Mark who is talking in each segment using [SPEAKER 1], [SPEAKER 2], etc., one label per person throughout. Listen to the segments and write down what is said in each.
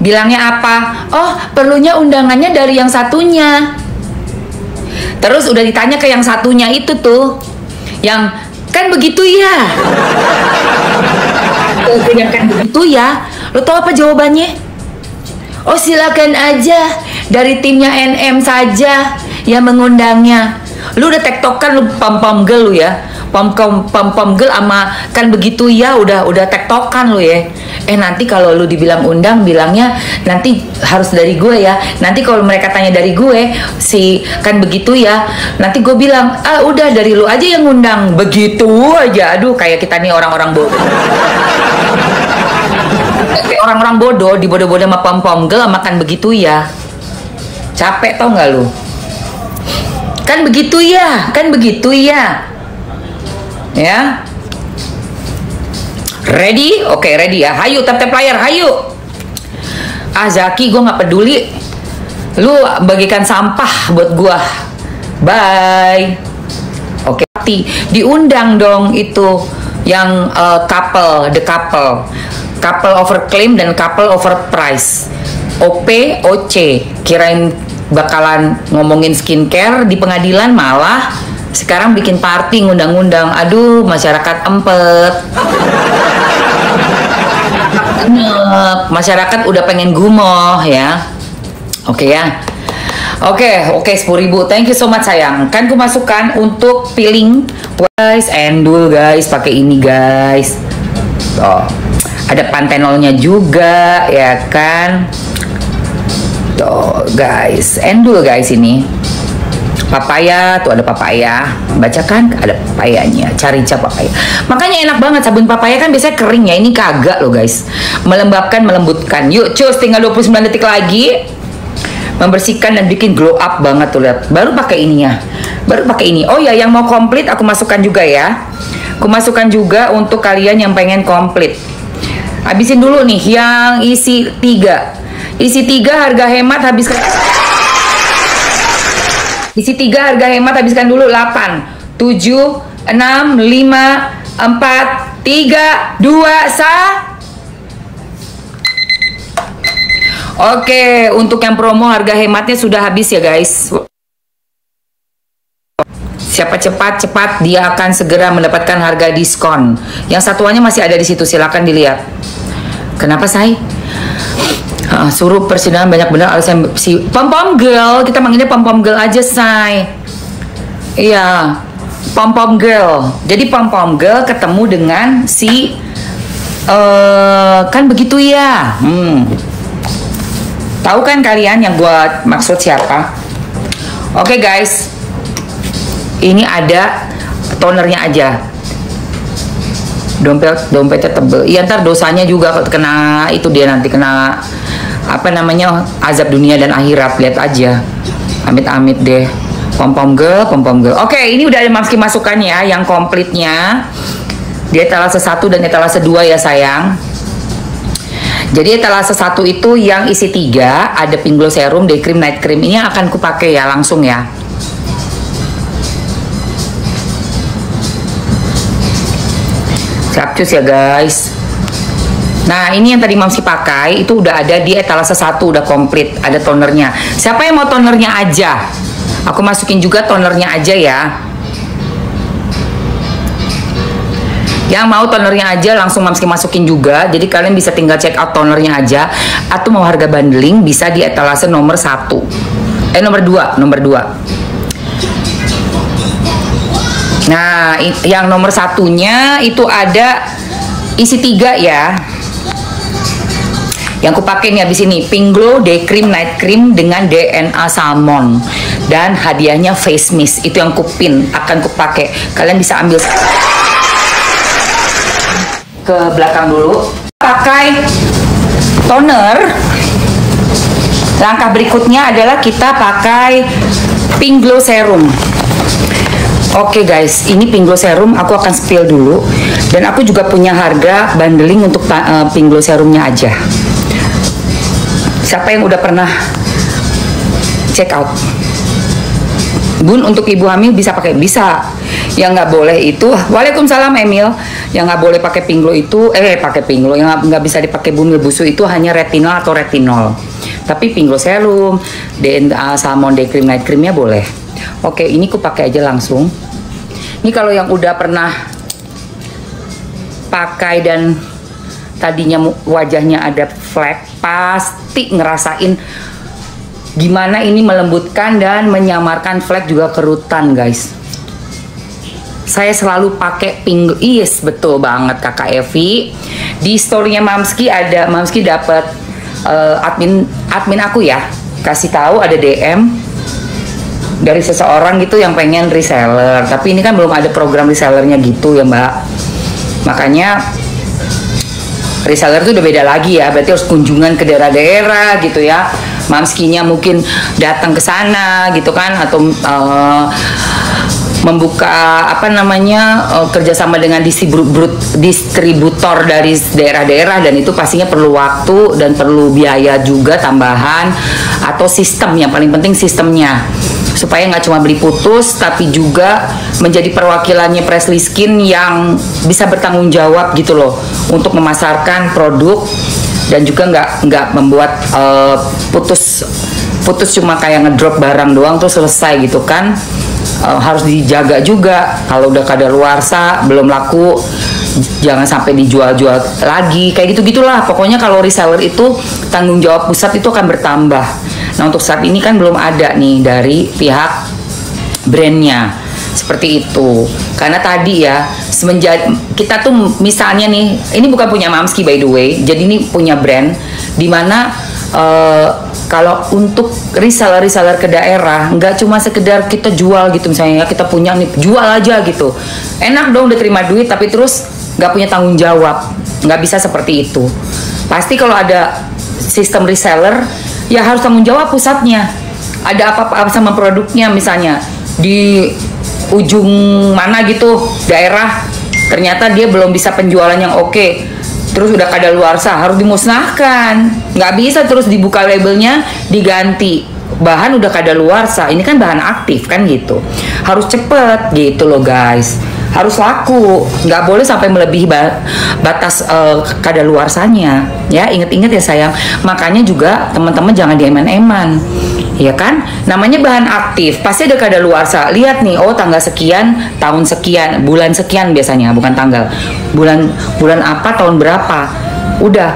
[SPEAKER 1] Bilangnya apa? Oh, perlunya undangannya dari yang satunya. Terus udah ditanya ke yang satunya itu tuh, yang kan begitu ya. Yang kan begitu ya. Lo tau apa jawabannya? Oh, silakan aja dari timnya NM saja yang mengundangnya. Lu udah tektokan, lu pam girl lu ya. Pam girl sama kan begitu ya, udah tektokan lu ya. Nanti kalau lu dibilang undang, bilangnya nanti harus dari gue ya. Nanti kalau mereka tanya dari gue, si kan begitu ya, nanti gue bilang, udah dari lu aja yang ngundang. Begitu aja. Aduh, kayak kita nih orang-orang bodoh. Orang-orang bodoh dibodoh-bodoh sama pom girl sama kan begitu ya. Capek tau nggak lu? Kan begitu ya, kan begitu ya. Ya. Ready? Oke, ready ya. Hayu, tap layar, hayu. Zaki, gue nggak peduli. Lu bagikan sampah buat gue. Bye. Oke, diundang dong itu yang the couple over claim dan couple over price. OP, OC. Kirain bakalan ngomongin skincare di pengadilan, malah sekarang bikin party ngundang-undang. Aduh, masyarakat empet. Masyarakat udah pengen gumoh ya. Oke ya. Oke, 10.000. Thank you so much sayang. Kan gue masukkan untuk peeling guys, endul guys, pakai ini guys. Tuh. Ada pantenolnya juga ya kan. Tuh guys, endul guys ini. Papaya, tuh ada papaya. Baca kan, ada papayanya. Carica papaya. Makanya enak banget sabun papaya kan biasanya kering ya. Ini kagak loh guys. Melembabkan, melembutkan. Yuk, cus, tinggal 29 detik lagi. Membersihkan dan bikin glow up banget tuh, lihat. Baru pakai ininya. Baru pakai ini. Oh ya, yang mau komplit aku masukkan juga ya. Aku masukkan juga untuk kalian yang pengen komplit. Habisin dulu nih yang isi 3. Isi 3 harga hemat habiskan. Isi 3 harga hemat habiskan dulu 8, 7, 6, 5, 4, 3, 2, 1. Oke, untuk yang promo harga hematnya sudah habis ya guys. Siapa cepat dia akan segera mendapatkan harga diskon. Yang satuannya masih ada di situ, silakan dilihat. Kenapa say? Suruh persidangan banyak benar alasan si pom girl, kita manggilnya pom girl aja say. Iya, pom girl. Jadi pom girl ketemu dengan si kan begitu ya. Tahu kan kalian yang gua maksud siapa? Oke guys, ini ada tonernya aja. Dompetnya tebel. Iya, ntar dosanya juga kena itu, dia nanti kena apa namanya, azab dunia dan akhirat. Lihat aja, amit-amit deh. Pom girl. Oke, ini udah ada masukannya ya, yang komplitnya. Dia etalase 1 dan etalase 2 ya sayang. Jadi etalase 1 itu yang isi 3, ada pink glow serum, day cream, night cream. Ini akan kupakai ya langsung ya. Capcus ya guys. Nah, ini yang tadi Mamsi pakai itu udah ada di etalase 1, udah komplit, ada tonernya. Siapa yang mau tonernya aja? Aku masukin juga tonernya aja ya. Yang mau tonernya aja langsung Mamsi masukin juga. Jadi kalian bisa tinggal check out tonernya aja. Atau mau harga bundling bisa di etalase nomor 1. Nomor 2. Nah, yang nomor 1-nya itu ada isi 3 ya. Yang aku pakai nih habis ini pink glow day cream night cream dengan DNA salmon, dan hadiahnya face mist. Itu yang kupin akan kupakai. Kalian bisa ambil ke belakang dulu. Pakai toner. Langkah berikutnya adalah kita pakai pink glow serum. Oke guys, ini pink glow serum aku akan spill dulu, dan aku juga punya harga bundling untuk pink glow serumnya aja. Siapa yang udah pernah check out? Bun, untuk ibu hamil bisa pakai? Bisa. Yang nggak boleh itu, waalaikumsalam Emil, Yang nggak boleh pakai pink glow itu, pakai pink glow yang nggak bisa dipakai bumil busuk itu hanya retinol atau retinol. Tapi pink glow serum, salmon day cream, night creamnya boleh. Oke, ini aku pakai aja langsung. Ini kalau yang udah pernah pakai dan tadinya wajahnya ada flek, pasti ngerasain gimana ini melembutkan dan menyamarkan flek juga kerutan, guys. Saya selalu pakai pink, yes betul banget Kakak Evi. Di storynya Mamski ada, Mamski dapat admin aku ya kasih tahu ada DM dari seseorang gitu yang pengen reseller. Tapi ini kan belum ada program resellernya gitu ya Mbak. Makanya reseller itu udah beda lagi ya, berarti harus kunjungan ke daerah-daerah gitu ya. Mamskinya mungkin datang ke sana gitu kan, atau membuka apa namanya kerjasama dengan distributor dari daerah-daerah, dan itu pastinya perlu waktu dan perlu biaya juga tambahan, atau sistem, yang paling penting sistemnya, supaya nggak cuma beli putus tapi juga menjadi perwakilannya Presley Skin yang bisa bertanggung jawab gitu loh untuk memasarkan produk, dan juga nggak membuat putus cuma kayak ngedrop barang doang terus selesai gitu kan. Harus dijaga juga, kalau udah kadaluarsa belum laku jangan sampai dijual-jual lagi, kayak gitu-gitulah. Pokoknya kalau reseller itu tanggung jawab pusat itu akan bertambah. Nah untuk saat ini kan belum ada nih dari pihak brandnya seperti itu, karena tadi ya semenjak kita tuh misalnya nih, ini bukan punya Mamski by the way, jadi ini punya brand dimana kalau untuk reseller ke daerah nggak cuma sekedar kita jual gitu, misalnya kita punya nih jual aja gitu, enak dong udah terima duit tapi terus nggak punya tanggung jawab, nggak bisa seperti itu. Pasti kalau ada sistem reseller ya harus tanggung jawab pusatnya, ada apa-apa sama produknya, misalnya di ujung mana gitu daerah ternyata dia belum bisa penjualan yang oke, terus udah kadaluarsa harus dimusnahkan, nggak bisa terus dibuka labelnya diganti bahan udah kadaluarsa, ini kan bahan aktif kan gitu, harus cepet gitu loh guys, harus laku, nggak boleh sampai melebihi batas kadaluarsanya ya, inget-inget ya sayang. Makanya juga teman-teman jangan dieman-eman ya kan, namanya bahan aktif pasti ada kadaluarsa. Lihat nih, oh tanggal sekian tahun sekian bulan sekian, biasanya bukan tanggal, bulan apa tahun berapa, udah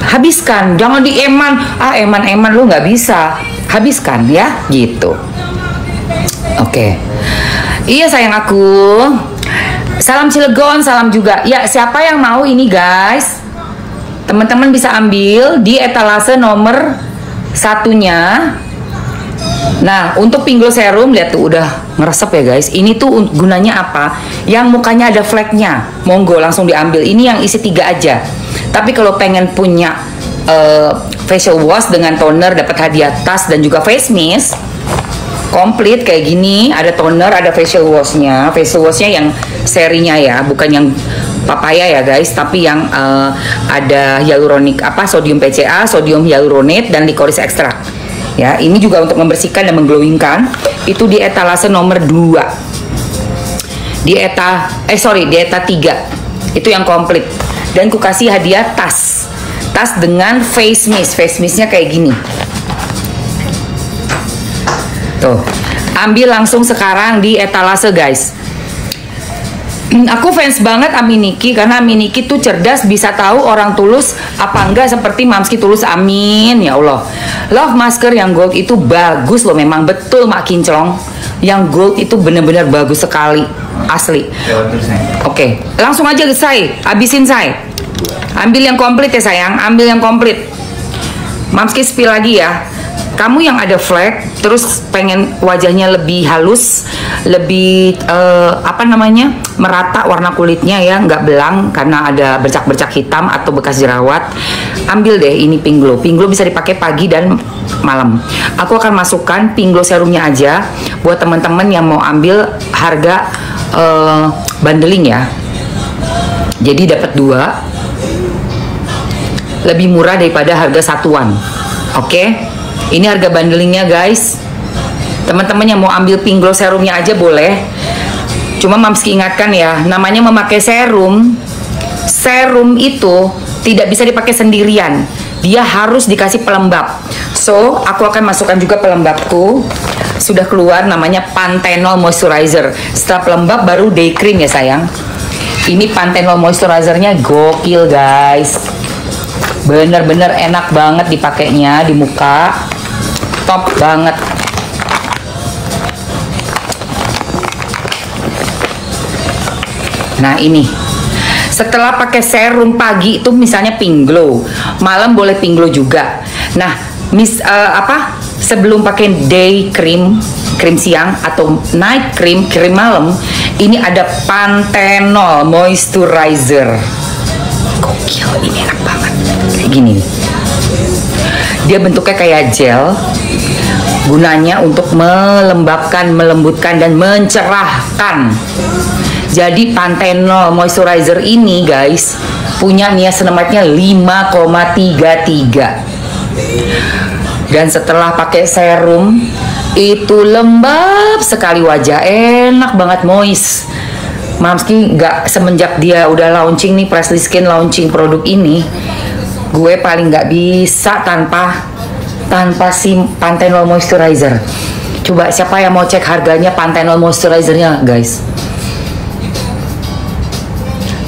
[SPEAKER 1] habiskan, jangan dieman, eman lu nggak bisa, habiskan ya gitu. Oke. Iya sayang aku, salam Cilegon, salam juga ya. Siapa yang mau ini guys, teman-teman bisa ambil di etalase nomor satunya. Nah untuk pink glow serum, lihat tuh udah ngeresep ya guys. Ini tuh gunanya apa? Yang mukanya ada fleknya, monggo langsung diambil. Ini yang isi 3 aja. Tapi kalau pengen punya facial wash dengan toner, dapat hadiah tas dan juga face mist komplit kayak gini, ada toner, ada facial washnya. Facial washnya yang serinya ya, bukan yang papaya ya guys, tapi yang ada hyaluronic sodium PCA, sodium hyaluronate dan licorice extract. Ya, ini juga untuk membersihkan dan mengglowingkan. Itu di etalase nomor 2. Di eta 3. Itu yang komplit. Dan ku kasih hadiah tas. Tas dengan face mist. Face mistnya kayak gini. Tuh. Ambil langsung sekarang di etalase guys. Aku fans banget Aminiki, karena Aminiki tuh cerdas, bisa tahu orang tulus apa enggak, seperti Mamski tulus, amin ya Allah. Love masker yang gold itu bagus loh, memang betul Mak Kinclong, yang gold itu bener-bener bagus sekali, asli. Oke, langsung aja say, habisin say. Ambil yang komplit ya sayang, ambil yang komplit. Mamski spill lagi ya. Kamu yang ada flek, terus pengen wajahnya lebih halus, lebih merata warna kulitnya ya, nggak belang karena ada bercak-bercak hitam atau bekas jerawat, ambil deh ini pink glow. Pink glow bisa dipakai pagi dan malam. Aku akan masukkan pink glow serumnya aja buat teman-teman yang mau ambil, harga bundling ya. Jadi dapat 2, lebih murah daripada harga satuan. Oke? Ini harga bundlingnya guys. Teman-teman yang mau ambil pink glow serumnya aja boleh. Cuma Mamski ingatkan ya, namanya memakai serum serum itu tidak bisa dipakai sendirian, dia harus dikasih pelembab. So aku akan masukkan juga pelembabku. Sudah keluar, namanya Panthenol Moisturizer. Setelah pelembab baru day cream ya sayang. Ini Panthenol Moisturizernya gokil guys, bener-bener enak banget dipakainya di muka, top banget. Nah ini, setelah pakai serum pagi itu misalnya pink glow, malam boleh pink glow juga. Nah, sebelum pakai day cream, krim siang atau night cream, krim malam, ini ada Panthenol Moisturizer. Gokil, ini enak banget. Kayak gini nih. Dia bentuknya kayak gel. Gunanya untuk melembabkan, melembutkan, dan mencerahkan. Jadi Panthenol Moisturizer ini guys punya niacinamide-nya 5,33. Dan setelah pakai serum itu lembab sekali wajah, enak banget, moist. Mamski nggak, semenjak dia udah launching nih, Presley Skin launching produk ini, gue paling nggak bisa tanpa si Panthenol Moisturizer. Coba siapa yang mau cek harganya Panthenol Moisturizernya guys?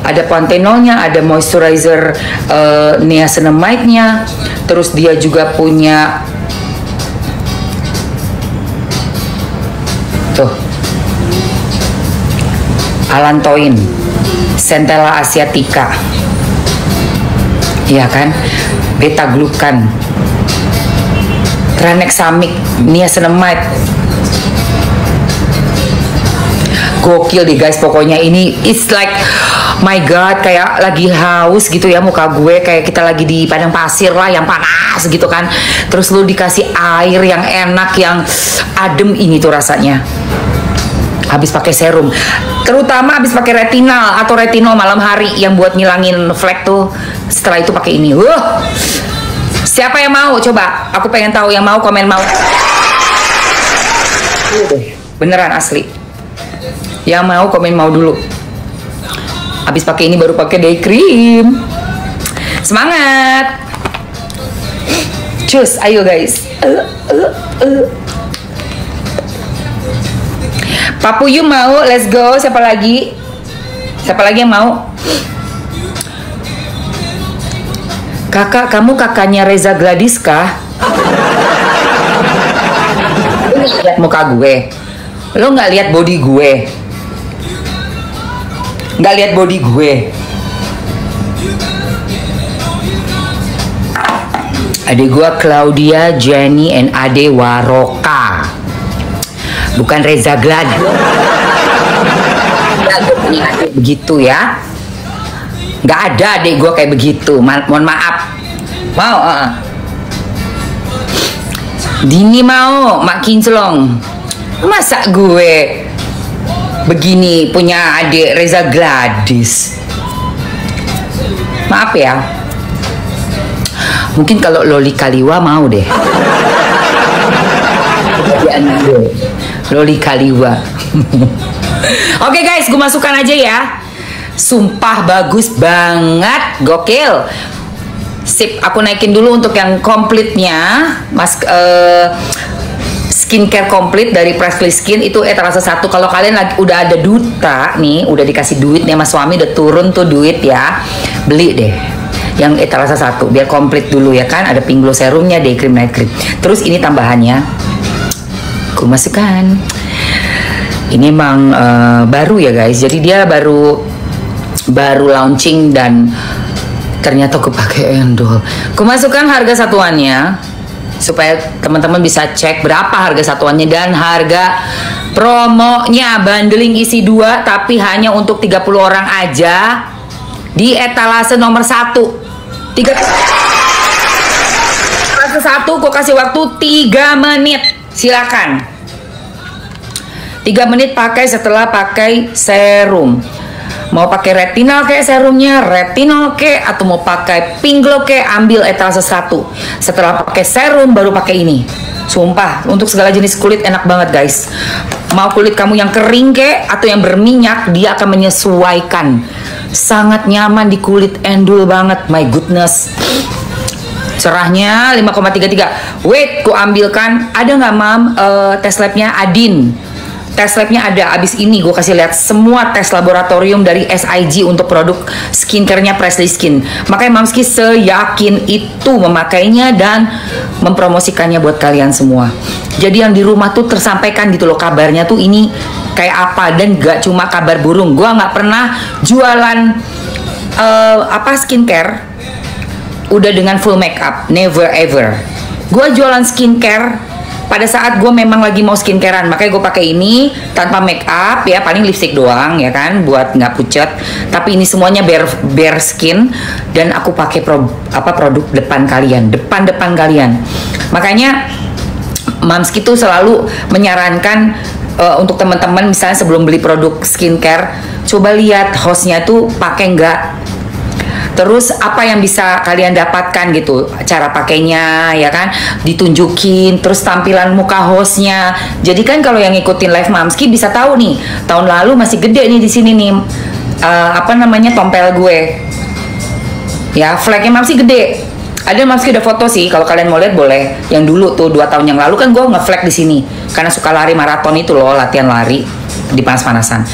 [SPEAKER 1] Ada Panthenolnya, ada moisturizer niacinamide-nya, terus dia juga punya tuh Allantoin, Centella asiatica, iya kan, beta glucan, tranexamic, niacinamide. Gokil deh guys, pokoknya ini it's like my god, kayak lagi haus gitu ya muka gue, kayak kita lagi di padang pasir lah yang panas gitu kan, terus lu dikasih air yang enak, yang adem, ini tuh rasanya habis pakai serum, terutama habis pakai retinal atau retinol malam hari yang buat ngilangin flek tuh. Setelah itu pakai ini, siapa yang mau? Coba, aku pengen tahu yang mau, komen mau. Beneran asli, yang mau komen mau dulu. Habis pakai ini baru pakai day cream. Semangat. Cus, ayo guys. Papuyu mau, let's go. Siapa lagi? Siapa lagi yang mau? Kakak, kamu kakaknya Reza Gladys kah? Lu nggak lihat muka gue? Lo nggak lihat body gue? Nggak lihat body gue? Adik gue Claudia, Jenny, and Ade Waroka. Bukan Reza Gladys. Gue punya adik begitu ya. Nggak ada adik gue kayak begitu. Mohon maaf. Mau? Dini mau, Mak Kinclong. Masa gue begini punya adik Reza Gladys? Maaf ya. Mungkin kalau Loli Kaliwa mau deh. Loli Kaliwa. Oke guys, gue masukkan aja ya. Sumpah bagus banget, gokil. Sip, aku naikin dulu untuk yang komplitnya. Skincare komplit dari Presley Skin itu etalase 1. Kalau kalian lagi udah ada duta nih, udah dikasih duit nih sama suami, udah turun tuh duit ya, beli deh yang etalase 1 biar komplit dulu ya kan. Ada pink glow serumnya, day cream, night cream. Terus ini tambahannya aku masukkan. Ini emang baru ya guys, jadi dia baru launching dan ternyata aku pakai endol. Aku masukkan harga satuannya supaya teman-teman bisa cek berapa harga satuannya dan harga promonya. Bundling isi 2 tapi hanya untuk 30 orang aja di etalase nomor 1. Etalase 1 gue kasih waktu 3 menit. Silakan. 3 menit pakai setelah pakai serum. Mau pakai retinol kayak serumnya, retinol kayak, atau mau pakai pink glow kayak, ambil etalase 1. Setelah pakai serum baru pakai ini. Sumpah, untuk segala jenis kulit enak banget guys. Mau kulit kamu yang kering kayak atau yang berminyak, dia akan menyesuaikan sangat nyaman di kulit, endul banget, my goodness. Cerahnya 5,33. Wait, ku ambilkan. Ada nggak mam tes labnya Adin? Tes labnya ada. Abis ini gue kasih lihat semua tes laboratorium dari SIG untuk produk skincare-nya Presley Skin. Makanya Mamski seyakin itu memakainya dan mempromosikannya buat kalian semua. Jadi yang di rumah tuh tersampaikan gitu loh kabarnya tuh ini kayak apa, dan gak cuma kabar burung. Gue nggak pernah jualan skincare udah dengan full makeup, never ever. Gue jualan skincare pada saat gue memang lagi mau skincarean, makanya gue pakai ini tanpa make up ya, paling lipstick doang ya kan, buat nggak pucat. Tapi ini semuanya bare skin, dan aku pakai produk depan kalian, depan kalian. Makanya Mamski tuh selalu menyarankan untuk teman-teman misalnya sebelum beli produk skincare, coba lihat hostnya tuh pakai nggak. Terus apa yang bisa kalian dapatkan gitu, cara pakainya ya kan, ditunjukin, terus tampilan muka hostnya. Jadi kan kalau yang ngikutin live Mamski bisa tahu nih, tahun lalu masih gede nih di sini nih, tompel gue, ya flagnya Mamski gede. Ada Mamski udah foto sih, kalau kalian mau lihat boleh. Yang dulu tuh 2 tahun yang lalu kan gue nge-flag di sini, karena suka lari maraton itu loh, latihan lari di panas-panasan.